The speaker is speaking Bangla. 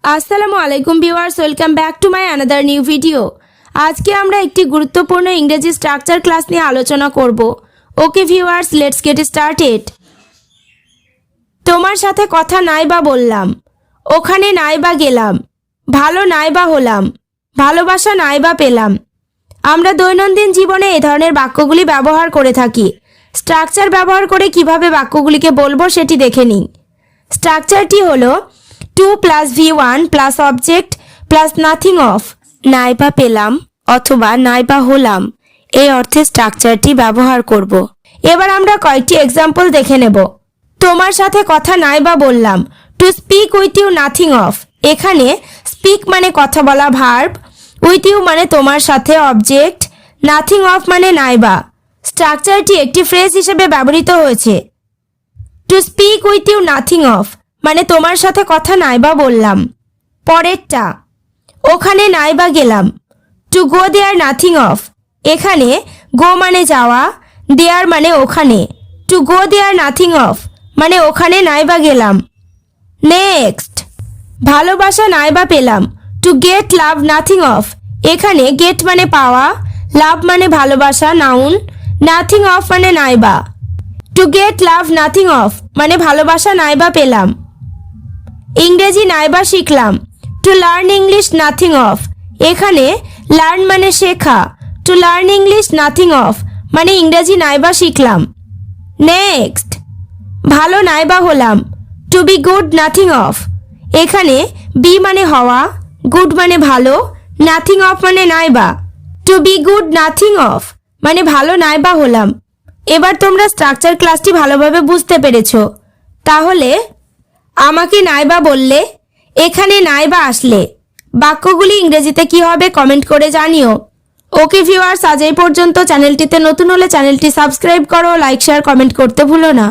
আসসালামু আলাইকুম viewers, welcome back to my another new video. আজকে আমরা একটি গুরুত্বপূর্ণ ইংরেজি স্ট্রাকচার ক্লাস নিয়ে আলোচনা করব। Okay viewers, let's get started. তোমার সাথে কথা নাই বা বললাম, ওখানে নাই বা গেলাম, ভালো নাই বা হলাম, ভালোবাসা নাই বা পেলাম। আমরা দৈনন্দিন জীবনে এই ধরনের বাক্যগুলি ব্যবহার করে থাকি। স্ট্রাকচার ব্যবহার করে কিভাবে বাক্যগুলিকে বলবো সেটি দেখে নিই। স্ট্রাকচারটি হলো 2 + V1 + object plus nothing of. নাই বা পেলাম অথবা নাই বা হলাম এই অর্থে স্ট্রাকচারটি ব্যবহার করব। এবার আমরা কয়েকটি এক্সাম্পল দেখে নেব। তোমার সাথে কথা নাই বা বললাম, to speak with you nothing of. এখানে স্পিক মানে কথা বলা ভার্ব, উইথ ইউ মানে তোমার সাথে অবজেক্ট, নাথিং অফ মানে নাইবা। স্ট্রাকচারটি একটি ফ্রেজ হিসেবে ব্যবহৃত হয়েছে। To speak with you nothing of মানে তোমার সাথে কথা নাইবা বললাম। পরেরটা, ওখানে নাইবা গেলাম, to go there nothing of. এখানে গো মানে যাওয়া, দেয়ার মানে ওখানে, to go there nothing of মানে ওখানে নাইবা গেলাম। নেক্সট, ভালোবাসা নাইবা পেলাম, to get love nothing of. এখানে গেট মানে পাওয়া, লাভ মানে ভালোবাসা নাউন, নাথিং অফ মানে নাইবা। To get love nothing of মানে ভালোবাসা নাইবা পেলাম। ইংরেজি নাইবা শিখলাম, to learn English nothing of. এখানে লার্ন মানে শেখা, to learn English nothing of মানে ইংরেজি নাইবা শিখলাম। নেক্সট, ভালো নাইবা হলাম, to be good nothing of. এখানে বি মানে হওয়া, গুড মানে ভালো, নাথিং অফ মানে নাইবা। To be good nothing of মানে ভালো নাইবা হলাম। এবার তোমরা স্ট্রাকচার ক্লাসটি ভালোভাবে বুঝতে পেরেছো। তাহলে আমাকে নাইবা বললে, এখানে নাইবা আসলে বাক্যগুলি ইংরেজিতে কি হবে কমেন্ট করে জানিও। ওকে ভিউয়ার্স, আজ এই পর্যন্ত। চ্যানেলটিতে নতুন হলে চ্যানেলটি সাবস্ক্রাইব করো, লাইক শেয়ার কমেন্ট করতে ভুলো না।